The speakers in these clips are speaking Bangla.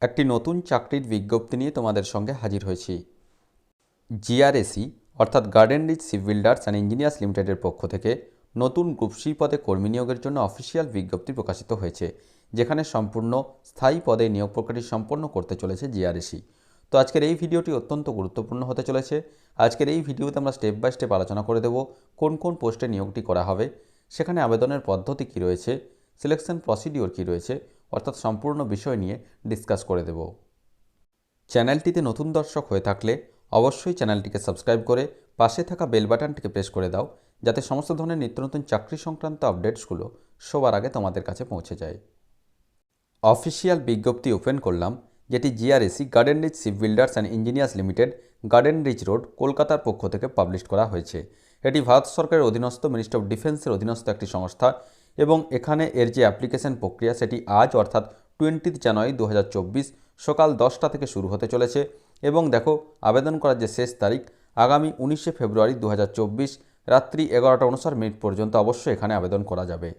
একটি নতুন চাকরির বিজ্ঞপ্তি নিয়ে তোমাদের সঙ্গে হাজির হয়েছি। জিআরএসি অর্থাৎ Garden Reach Shipbuilders and Engineers লিমিটেডের পক্ষ থেকে নতুন গ্রুপ সি পদে কর্মী নিয়োগের জন্য অফিসিয়াল বিজ্ঞপ্তি প্রকাশিত হয়েছে, যেখানে সম্পূর্ণ স্থায়ী পদে নিয়োগ প্রক্রিয়াটি সম্পন্ন করতে চলেছে জিআরএসি। তো আজকের এই ভিডিওটি অত্যন্ত গুরুত্বপূর্ণ হতে চলেছে। আজকের এই ভিডিওতে আমরা স্টেপ বাই স্টেপ আলোচনা করে দেব কোন কোন পোস্টে নিয়োগটি করা হবে, সেখানে আবেদনের পদ্ধতি কী রয়েছে, সিলেকশন প্রসিডিওর কী রয়েছে, অর্থাৎ সম্পূর্ণ বিষয় নিয়ে ডিসকাস করে দেব। চ্যানেলটিতে নতুন দর্শক হয়ে থাকলে অবশ্যই চ্যানেলটিকে সাবস্ক্রাইব করে পাশে থাকা বেল বাটনটিকে প্রেস করে দাও, যাতে সমস্ত ধরনের নিত্য নতুন চাকরি সংক্রান্ত আপডেটসগুলো সবার আগে তোমাদের কাছে পৌঁছে যায়। অফিসিয়াল বিজ্ঞপ্তি ওপেন করলাম, যেটি GRSE Garden Reach Shipbuilders and Engineers Limited, Garden Reach Road, কলকাতার পক্ষ থেকে পাবলিশ করা হয়েছে। এটি ভারত সরকারের অধীনস্থ মিনিস্ট্রি অফ ডিফেন্সের অধীনস্থ একটি সংস্থা এবং এখানে এর যে অ্যাপ্লিকেশন প্রক্রিয়া সেটি আজ অর্থাৎ 20 জানুয়ারি 2024 সকাল 10টা থেকে শুরু হতে চলেছে এবং দেখো আবেদন করার যে শেষ তারিখ আগামী 19 ফেব্রুয়ারি 2024 রাত্রি 11:59 পর্যন্ত অবশ্যই এখানে আবেদন করা যাবে।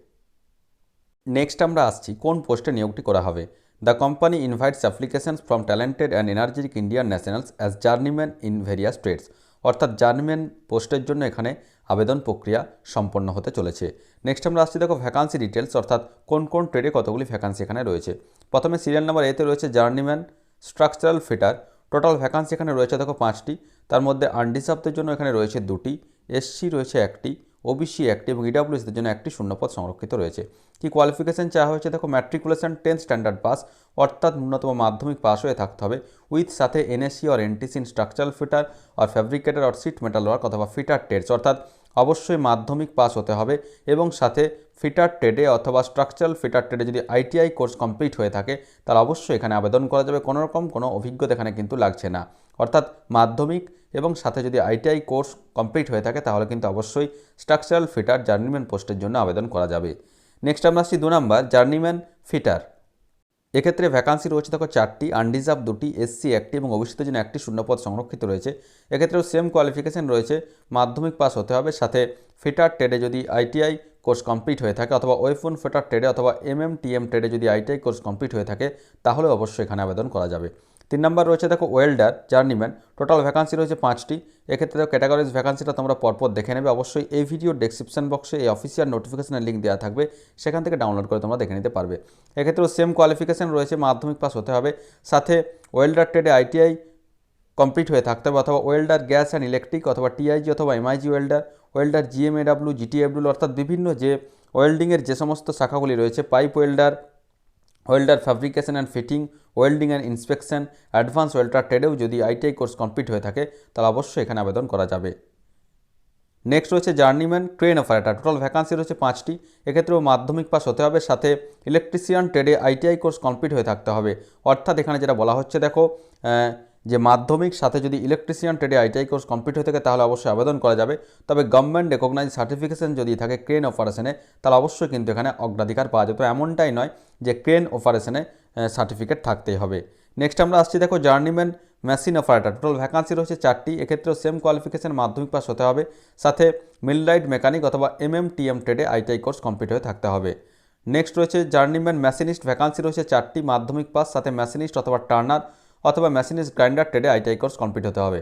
নেক্সট আমরা আসছি কোন পোস্টে নিয়োগটি করা হবে। The company invites applications from talented and energetic Indian nationals as journeyman in various trades, অর্থাৎ জার্নিম্যান পোস্টের জন্য এখানে আবেদন প্রক্রিয়া সম্পন্ন হতে চলেছে। নেক্সট আমরা আসছি দেখো ভ্যাকান্সি ডিটেলস, অর্থাৎ কোন কোন ট্রেডে কতগুলি ভ্যাকান্সি এখানে রয়েছে। প্রথমে সিরিয়াল নাম্বার এতে রয়েছে journeyman structural fitter. Total vacancy এখানে রয়েছে দেখো 5টি, তার মধ্যে আনডিসার্ভদের জন্য এখানে রয়েছে 2টি, এসসি রয়েছে 1টি, ওবিসি 1টি এবং ইডাব্লিউএসদের জন্য 1টি শূন্যপদ সংরক্ষিত রয়েছে। কি কোয়ালিফিকেশন চাওয়া হয়েছে দেখো ম্যাট্রিকুলেশন 10 স্ট্যান্ডার্ড পাস, অর্থাৎ ন্যূনতম মাধ্যমিক পাস হয়ে থাকতে হবে, উইথ সাথে NSC or NTC in structural fitter or fabricator or sheet metal work অথবা ফিটার ট্রেডস, অর্থাৎ অবশ্যই মাধ্যমিক পাস হতে হবে এবং সাথে ফিটার ট্রেডে অথবা স্ট্রাকচারাল ফিটার ট্রেডে যদি আইটিআই কোর্স কমপ্লিট হয়ে থাকে তাহলে অবশ্যই এখানে আবেদন করা যাবে। কোনোরকম কোনো অভিজ্ঞতা এখানে কিন্তু লাগছে না, অর্থাৎ মাধ্যমিক এবং সাথে যদি আইটিআই কোর্স কমপ্লিট হয়ে থাকে তাহলে কিন্তু অবশ্যই স্ট্রাকচারাল ফিটার জার্নিম্যান পোস্টের জন্য আবেদন করা যাবে। নেক্সট আমরা আসছি 2 নাম্বার জার্নিম্যান ফিটার। এক্ষেত্রে ভ্যাকান্সি রয়েছে দেখো 4টি, আনডিজার্ভ 2টি, এসসি 1টি এবং ওবিসিদের জন্য 1টি শূন্যপদ সংরক্ষিত রয়েছে। এক্ষেত্রেও সেম কোয়ালিফিকেশন রয়েছে, মাধ্যমিক পাস হতে হবে, সাথে ফিটার ট্রেডে যদি আইটিআই কোর্স কমপ্লিট হয়ে থাকে অথবা ওয়েপন ফিটার ট্রেডে অথবা এমএমটিএম ট্রেডে যদি আইটিআই কোর্স কমপ্লিট হয়ে থাকে তাহলে অবশ্যই এখানে আবেদন করা যাবে। 3 নাম্বার রয়েছে দেখো ওয়েল্ডার জার্নিম্যান। টোটাল ভ্যাকান্সি রয়েছে 5টি। এক্ষেত্রে ক্যাটাগরিজ ভ্যাকান্সিটা তোমরা পরপর দেখে নেবে। অবশ্যই এই ভিডিওর ডেসক্রিপশন বক্সে এই অফিসিয়াল নোটিফিকেশনের লিঙ্ক দেওয়া থাকবে, সেখান থেকে ডাউনলোড করে তোমরা দেখে নিতে পারবে। এক্ষেত্রেও সেম কোয়ালিফিকেশন রয়েছে, মাধ্যমিক পাস হতে হবে, সাথে ওয়েল্ডার ট্রেডে আইটিআই কমপ্লিট হয়ে থাকতে হবে অথবা ওয়েল্ডার গ্যাস অ্যান্ড ইলেকট্রিক অথবা টিআইজি অথবা MIG welder, welder GMAW, GTAW, অর্থাৎ বিভিন্ন যে ওয়েল্ডিংয়ের যে সমস্ত শাখাগুলি রয়েছে, pipe welder, welder fabrication and fitting, welding and inspection, advance welder ট্রেডেও যদি আইটিআই কোর্স কমপ্লিট হয়ে থাকে তাহলে অবশ্যই এখানে আবেদন করা যাবে। নেক্সট রয়েছে journeyman crane operator. Total vacancy রয়েছে 5টি। এক্ষেত্রেও মাধ্যমিক পাস হতে হবে, সাথে ইলেকট্রিশিয়ান ট্রেডে আইটিআই কোর্স কমপ্লিট হয়ে থাকতে হবে। অর্থাৎ এখানে যেটা বলা হচ্ছে দেখো যে মাধ্যমিক সাথে যদি ইলেকট্রিশিয়ান ট্রেডে আইটিআই কোর্স কমপ্লিট হয়ে থাকে তাহলে অবশ্যই আবেদন করা যাবে। তবে গভর্নমেন্ট রেকগনাইজ সার্টিফিকেশন যদি থাকে ক্রেন অপারেশনে তাহলে অবশ্যই কিন্তু এখানে অগ্রাধিকার পাওয়া যাবে। তো এমনটাই নয় যে ক্রেন অপারেশনে সার্টিফিকেট থাকতেই হবে। নেক্সট আমরা আসছি দেখো journeyman machine operator. Total vacancy রয়েছে 4টি। এক্ষেত্রেও সেম কোয়ালিফিকেশন মাধ্যমিক পাস হতে হবে, সাথে মিলরাইট মেকানিক অথবা এমএমটিএম ট্রেডে আইটিআই কোর্স কমপ্লিট হয়ে থাকতে হবে। নেক্সট রয়েছে জার্নিম্যান মেশিনিস্ট। ভ্যাকান্সি রয়েছে 4টি, মাধ্যমিক পাস, সাথে মেশিনিস্ট অথবা টার্নার অথবা মেশিনিস্ট গ্রাইন্ডার ট্রেডে আইটিআই কোর্স কমপ্লিট হতে হবে।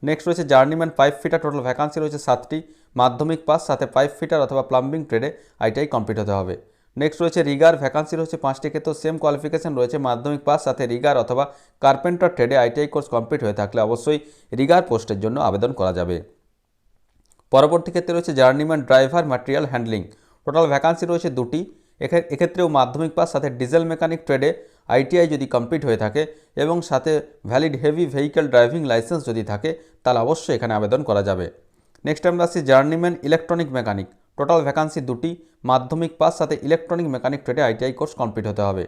নেক্সট রয়েছে journeyman pipe fitter. Total vacancy রয়েছে 7টি, মাধ্যমিক পাস, সাথে পাইপ ফিটার অথবা প্লাম্বিং ট্রেডে আইটিআই কমপ্লিট হতে হবে। নেক্সট রয়েছে রিগার। ভ্যাকান্সি রয়েছে 5টি, ক্ষেত্রে সেম কোয়ালিফিকেশন রয়েছে, মাধ্যমিক পাস, সাথে রিগার অথবা কার্পেন্টার ট্রেডে আইটিআই কোর্স কমপ্লিট হয়ে থাকলে অবশ্যই রিগার পোস্টের জন্য আবেদন করা যাবে। পরবর্তী ক্ষেত্রে রয়েছে journeyman driver material handling. Total vacancy রয়েছে 2টি। এক্ষেত্রেও মাধ্যমিক পাস, সাথে ডিজেল মেকানিক ট্রেডে আইটিআই যদি কমপ্লিট হয়ে থাকে এবং সাথে valid heavy vehicle driving licence যদি থাকে তাহলে অবশ্যই এখানে আবেদন করা যাবে। নেক্সট আমরা আসছি journeyman electronic mechanic. Total vacancy 2টি, মাধ্যমিক পাস, সাথে ইলেকট্রনিক মেকানিক ট্রেডে আইটিআই কোর্স কমপ্লিট হতে হবে।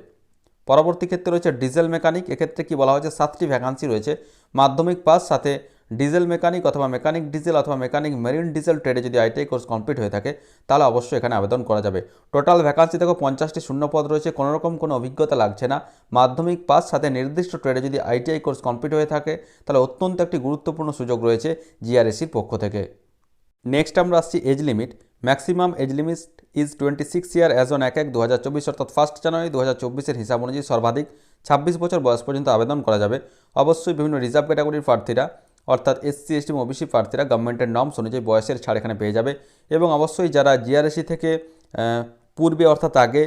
পরবর্তী ক্ষেত্রে রয়েছে ডিজেল মেকানিক। এক্ষেত্রে কি বলা হয়েছে 7টি ভ্যাকান্সি রয়েছে, মাধ্যমিক পাস, সাথে ডিজেল মেকানিক অথবা মেকানিক ডিজেল অথবা মেকানিক মেরিন ডিজেল ট্রেডে যদি আইটিআই কোর্স কমপ্লিট হয়ে থাকে তাহলে অবশ্যই এখানে আবেদন করা যাবে। টোটাল ভ্যাকান্সি দেখো 50টি শূন্যপদ রয়েছে, কোনোরকম কোনো অভিজ্ঞতা লাগছে না, মাধ্যমিক পাস, সাথে নির্দিষ্ট ট্রেডে যদি আইটিআই কোর্স কমপ্লিট হয়ে থাকে তাহলে অত্যন্ত একটি গুরুত্বপূর্ণ সুযোগ রয়েছে জিআরএসির পক্ষ থেকে। নেক্সট আমরা আসছি age limit. Maximum age limit is 26 year as on 1/1/2024, অর্থাৎ 1 জানুয়ারি 2024 হিসাব অনুযায়ী সর্বাধিক 26 বছর বয়স পর্যন্ত আবেদন করা যাবে। অবশ্যই বিভিন্ন রিজার্ভ ক্যাটাগরির প্রার্থীরা অর্থাৎ SC ST এবং OBC প্রার্থীরা গভর্নমেন্টের নর্মস অনুযায়ী বয়সের ছাড় এখানে পেয়ে যাবে। এবং অবশ্যই যারা জিআরএসি থেকে পূর্বে অর্থাৎ আগে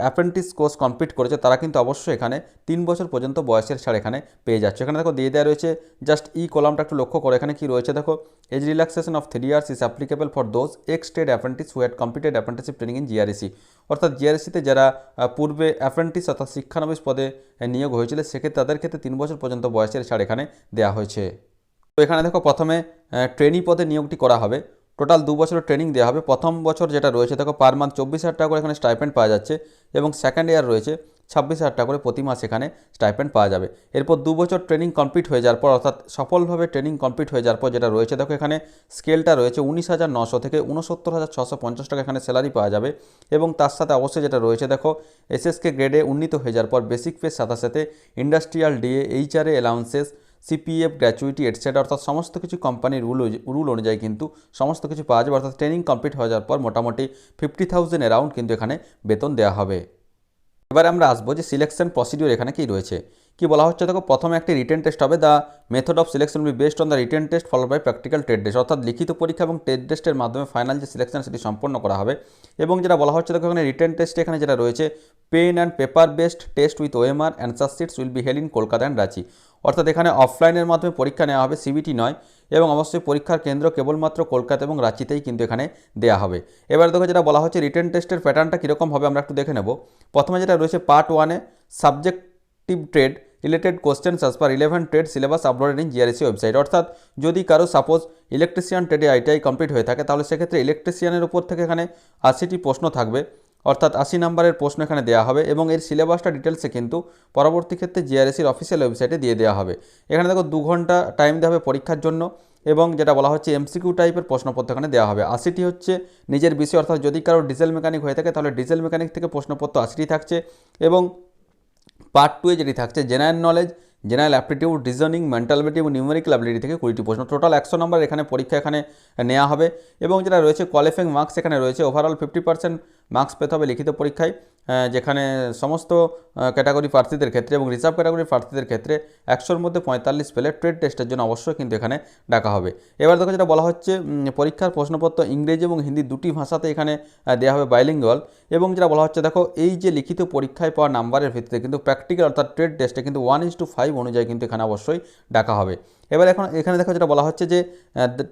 অ্যাপ্রেন্টিস কোর্স কমপ্লিট করেছে তারা কিন্তু অবশ্যই এখানে 3 বছর পর্যন্ত বয়সের ছাড় এখানে পেয়ে যাচ্ছে। এখানে দেখো দিয়ে দেওয়া রয়েছে, জাস্ট কলামটা একটু লক্ষ্য করো, এখানে কি রয়েছে দেখো, age relaxation of 3 years is applicable for those ex state apprentice who had completed apprenticeship training in GRSE. অর্থাৎ জিআরএসিতে যারা পূর্বে অ্যাপ্রেন্টিস অর্থাৎ শিক্ষানবিশ পদে নিয়োগ হয়েছিল সেক্ষেত্রে তাদের ক্ষেত্রে 3 বছর পর্যন্ত বয়সের ছাড় এখানে দেওয়া হয়েছে। তো এখানে দেখো প্রথমে ট্রেনি পদে নিয়োগটি করা হবে। টোটাল 2 বছরের ট্রেনিং দেওয়া হবে। প্রথম বছর যেটা রয়েছে দেখো পার মান্থ 24,000 টাকা করে এখানে স্টাইপেন্ড পাওয়া যাচ্ছে এবং সেকেন্ড ইয়ার রয়েছে 26,000 টাকা করে প্রতি মাস এখানে স্টাইপেন্ড পাওয়া যাবে। এরপর 2 বছর ট্রেনিং কমপ্লিট হয়ে যাওয়ার পর অর্থাৎ সফলভাবে ট্রেনিং কমপ্লিট হয়ে যাওয়ার পর যেটা রয়েছে দেখো এখানে স্কেলটা রয়েছে 19,900 থেকে 69,650 টাকা এখানে স্যালারি পাওয়া যাবে। এবং তার সাথে অবশ্যই যেটা রয়েছে দেখো SSK গ্রেডে উন্নীত হয়ে যাওয়ার পর বেসিক পের সাথে সাথে industrial DA, HRA allowances, CPF gratuity etcetera অর্থাৎ সমস্ত কিছু কোম্পানির রুল অনুযায়ী কিন্তু সমস্ত কিছু পাওয়া যাবে। অর্থাৎ ট্রেনিং কমপ্লিট হয়ে যাওয়ার পর মোটামুটি 50,000 অ্যারাউন্ড কিন্তু এখানে বেতন দেওয়া হবে। এবার আমরা আসবো যে সিলেকশন প্রসিডিওর এখানে কি রয়েছে, কি বলা হচ্ছে দেখো প্রথমে একটি রিটেন টেস্ট হবে। The method of selection will be based on the written test followed by practical trade test. অর্থাৎ লিখিত পরীক্ষা এবং ট্রেড টেস্টের মাধ্যমে ফাইনাল যে সিলেকশন সেটি সম্পন্ন করা হবে। এবং যেটা বলা হচ্ছে দেখো এখানে রিটেন টেস্ট এখানে যেটা রয়েছে pen and paper based test with OMR answer sheets will be held in Kolkata and Ranchi. অর্থাৎ এখানে অফলাইনের মাধ্যমে পরীক্ষা নেওয়া হবে, CBT নয়। এবং অবশ্যই পরীক্ষার কেন্দ্র কেবলমাত্র কলকাতা এবং রাঁচিতেই কিন্তু এখানে দেওয়া হবে। এবার দেখো যেটা বলা হচ্ছে রিটেন টেস্টের প্যাটার্নটা কীরকম হবে আমরা একটু দেখে নেব। প্রথমে যেটা রয়েছে পার্ট 1-এ subjective trade related questions as per relevant trade syllabus uploaded in GRSE website. অর্থাৎ যদি কারো সাপোজ ইলেকট্রিশিয়ান ট্রেডে ITI কমপ্লিট হয়ে থাকে তাহলে সেক্ষেত্রে ইলেকট্রিশিয়ানের উপর থেকে এখানে 80টি প্রশ্ন থাকবে, অর্থাৎ 80 নম্বরের প্রশ্ন এখানে দেওয়া হবে এবং এর সিলেবাসটা ডিটেলসে কিন্তু পরবর্তী ক্ষেত্রে জিআরএসির অফিসিয়াল ওয়েবসাইটে দিয়ে দেওয়া হবে। এখানে দেখো 2 ঘন্টা টাইম দেওয়া হবে পরীক্ষার জন্য এবং যেটা বলা হচ্ছে MCQ টাইপের প্রশ্নপত্র এখানে দেওয়া হবে। 80টি হচ্ছে নিজের বিষয়, অর্থাৎ যদি কারো ডিজেল মেকানিক হয়ে থাকে তাহলে ডিজেল মেকানিক থেকে প্রশ্নপত্র 80টি থাকছে। এবং পার্ট 2-এ যেটি থাকছে general knowledge, general aptitude, reasoning, mental ability এবং নিউমেরিক্যাল অ্যাবিলিটি থেকে 20টি প্রশ্ন, টোটাল 100 নম্বর এখানে পরীক্ষা এখানে নেওয়া হবে। এবং যেটা রয়েছে কোয়ালিফাইং মার্কস এখানে রয়েছে ওভারঅল 50% মার্কস পেতে হবে লিখিত পরীক্ষায়, যেখানে সমস্ত ক্যাটাগরি প্রার্থীদের ক্ষেত্রে এবং রিজার্ভ ক্যাটাগরির প্রার্থীদের ক্ষেত্রে 100-র মধ্যে 45 পেলে ট্রেড টেস্টের জন্য অবশ্যই কিন্তু এখানে ডাকা হবে। এবার দেখো যেটা বলা হচ্ছে পরীক্ষার প্রশ্নপত্র ইংরেজি এবং হিন্দি দুটি ভাষাতে এখানে দেওয়া হবে বাইলিঙ্গুয়াল। এবং যেটা বলা হচ্ছে দেখো এই যে লিখিত পরীক্ষায় পাওয়া নাম্বারের ভিত্তিতে কিন্তু প্র্যাকটিক্যাল অর্থাৎ ট্রেড টেস্টে কিন্তু 1:5 অনুযায়ী কিন্তু এখানে অবশ্যই ডাকা হবে। এবার এখানে দেখো যেটা বলা হচ্ছে যে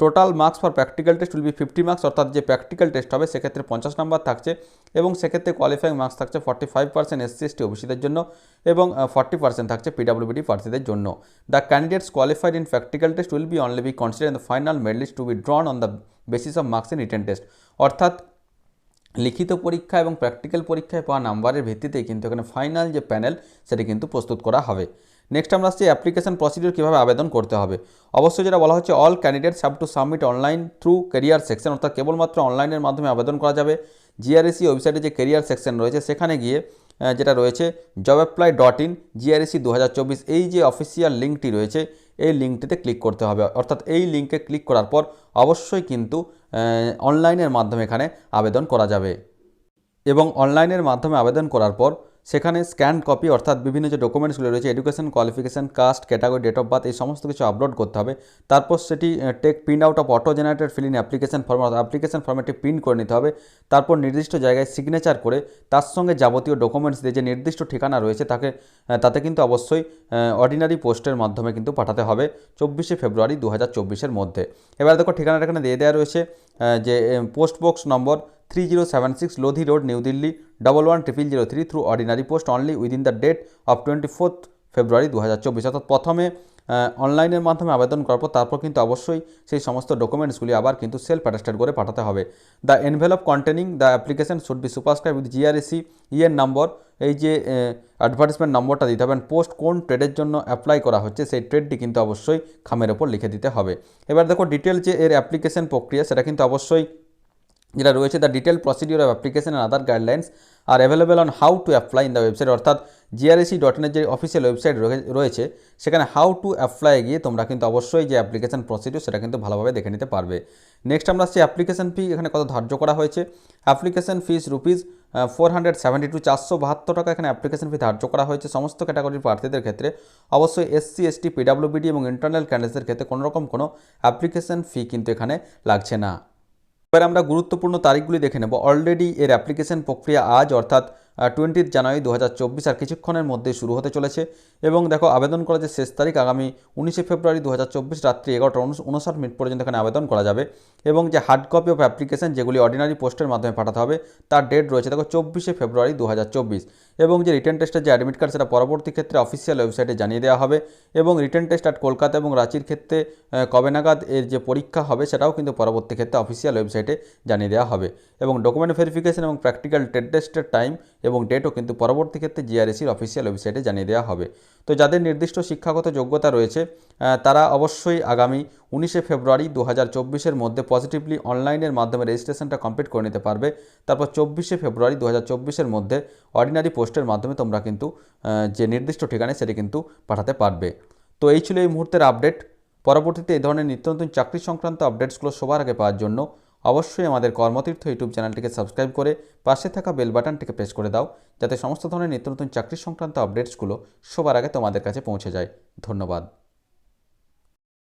total marks for practical test will B 50 marks, অর্থাৎ যে প্র্যাকটিক্যাল টেস্ট হবে সেক্ষেত্রে 50 নম্বর থাকছে এবং সেক্ষেত্রে কোয়ালিফাইং মার্কস থাকছে 45% SC ST OBCদের জন্য এবং 40% থাকছে PWBD প্রার্থীদের জন্য। The candidates qualified in practical test will be only be consider in the final merit list to be drawn on the basis of marks in written test. অর্থাৎ লিখিত পরীক্ষা এবং প্র্যাকটিক্যাল পরীক্ষায় পাওয়া নাম্বারের ভিত্তিতেই কিন্তু এখানে ফাইনাল যে প্যানেল সেটি কিন্তু প্রস্তুত করা হবে। নেক্সট আমরা আসছি অ্যাপ্লিকেশন প্রসিডিওর কীভাবে আবেদন করতে হবে। অবশ্যই যেটা বলা হচ্ছে all candidates have to submit online through career section, অর্থাৎ কেবলমাত্র অনলাইনের মাধ্যমে আবেদন করা যাবে। জিআরএসি ওয়েবসাইটে যে ক্যারিয়ার সেকশন রয়েছে সেখানে গিয়ে যেটা রয়েছে jobapply.in GRSC 2024 এই যে অফিসিয়াল লিঙ্কটি রয়েছে এই লিঙ্কটিতে ক্লিক করতে হবে। অর্থাৎ এই লিঙ্কে ক্লিক করার পর অবশ্যই কিন্তু অনলাইনের মাধ্যমে এখানে আবেদন করা যাবে এবং অনলাইনের মাধ্যমে আবেদন করার পর সেখানে স্ক্যান কপি অর্থাৎ বিভিন্ন যে ডকুমেন্টসগুলো রয়েছে education qualification, caste, category, date of birth এই সমস্ত কিছু আপলোড করতে হবে। তারপর সেটি take print out of auto generated fill in application form, application ফর্মেটি প্রিন্ট করে নিতে হবে। তারপর নির্দিষ্ট জায়গায় সিগনেচার করে তার সঙ্গে যাবতীয় ডকুমেন্টস দিয়ে যে নির্দিষ্ট ঠিকানা রয়েছে তাতে কিন্তু অবশ্যই অর্ডিনারি পোস্টের মাধ্যমে কিন্তু পাঠাতে হবে 24শে ফেব্রুয়ারি 2024-এর মধ্যে। এবার দেখো ঠিকানাটা এখানে দিয়ে দেওয়া রয়েছে যে post box number 3076 Lodhi Road, New Delhi 110003 through ordinary post only within the date of 24 February 2024। অর্থাৎ প্রথমে অনলাইনের মাধ্যমে আবেদন করার পর তারপর কিন্তু অবশ্যই সেই সমস্ত ডকুমেন্টসগুলি আবার কিন্তু সেলফ অ্যাটাস্টেড করে পাঠাতে হবে। The envelope containing the application should be superscribed with GRSE number, এই যে অ্যাডভার্টিসমেন্ট নম্বরটা দিতে হবে। পোস্ট কোন ট্রেডের জন্য অ্যাপ্লাই করা হচ্ছে সেই ট্রেডটি কিন্তু অবশ্যই খামের ওপর লিখে দিতে হবে। এবার দেখো ডিটেল যে এর অ্যাপ্লিকেশন প্রক্রিয়া সেটা কিন্তু অবশ্যই যেটা রয়েছে the detail procedure of application and other guidelines are available on how to apply in the website. অর্থাৎ GRSC.in যে অফিসিয়াল ওয়েবসাইট রয়েছে সেখানে হাউ টু অ্যাপ্লাই গিয়ে তোমরা কিন্তু অবশ্যই যে অ্যাপ্লিকেশন প্রসিডিওর সেটা কিন্তু ভালোভাবে দেখে নিতে পারবে। নেক্সট আমরা আসছি অ্যাপ্লিকেশন ফি এখানে কত ধার্য করা হয়েছে। অ্যাপ্লিকেশন ফিস 472 টাকা এখানে অ্যাপ্লিকেশন ফি ধার্য করা হয়েছে সমস্ত ক্যাটাগরির প্রার্থীদের ক্ষেত্রে। অবশ্যই এসসি এসটি পিডাব্লিউবিডি এবং ইন্টারনাল ক্যান্ডিডেটসদের ক্ষেত্রে কোনোরকম কোনো অ্যাপ্লিকেশন ফি কিন্তু এখানে লাগছে না। এবার আমরা গুরুত্বপূর্ণ তারিখগুলি দেখে নেব। অলরেডি এর অ্যাপ্লিকেশন প্রক্রিয়া আজ অর্থাৎ 20 জানুয়ারি 2024 আর কিছুক্ষণের মধ্যে শুরু হতে চলেছে। এবং দেখো আবেদন করার যে শেষ তারিখ আগামী 19 ফেব্রুয়ারি 2024 রাত্রি 11:59 পর্যন্ত এখানে আবেদন করা যাবে। এবং যে হার্ড কপি অফ অ্যাপ্লিকেশন যেগুলি অর্ডিনারি পোস্টের মাধ্যমে পাঠাতে হবে তার ডেট রয়েছে দেখো 24 ফেব্রুয়ারি 2024। এবং যে রিটেন টেস্টের যে অ্যাডমিট কার্ড সেটা পরবর্তী ক্ষেত্রে অফিসিয়াল ওয়েবসাইটে জানিয়ে দেওয়া হবে। এবং রিটেন টেস্ট অ্যাট কলকাতা এবং রাঁচির ক্ষেত্রে কবে নাগাদ এর যে পরীক্ষা হবে সেটাও কিন্তু পরবর্তী ক্ষেত্রে অফিসিয়াল ওয়েবসাইটে জানিয়ে দেওয়া হবে। এবং ডকুমেন্ট ভেরিফিকেশন এবং প্র্যাকটিক্যাল টেস্টের টাইম এবং ডেটও কিন্তু পরবর্তী ক্ষেত্রে জিআরএসির অফিসিয়াল ওয়েবসাইটে জানিয়ে দেওয়া হবে। তো যাদের নির্দিষ্ট শিক্ষাগত যোগ্যতা রয়েছে তারা অবশ্যই আগামী 19 ফেব্রুয়ারি 2024 মধ্যে পজিটিভলি অনলাইনের মাধ্যমে রেজিস্ট্রেশনটা কমপ্লিট করে নিতে পারবে। তারপর 24 ফেব্রুয়ারি 2024 মধ্যে অর্ডিনারি পোস্টের মাধ্যমে তোমরা কিন্তু যে নির্দিষ্ট ঠিকানায় সেটি কিন্তু পাঠাতে পারবে। তো এই ছিল এই মুহূর্তের আপডেট। পরবর্তীতে এই ধরনের নিত্য নতুন চাকরি সংক্রান্ত আপডেটসগুলো সবার আগে পাওয়ার জন্য অবশ্যই আমাদের কর্মতীর্থ ইউটিউব চ্যানেলটিকে সাবস্ক্রাইব করে পাশে থাকা বেল বাটনটিকে প্রেস করে দাও, যাতে সমস্ত ধরনের নিত্য নতুন চাকরি সংক্রান্ত আপডেটসগুলো সবার আগে তোমাদের কাছে পৌঁছে যায়। ধন্যবাদ।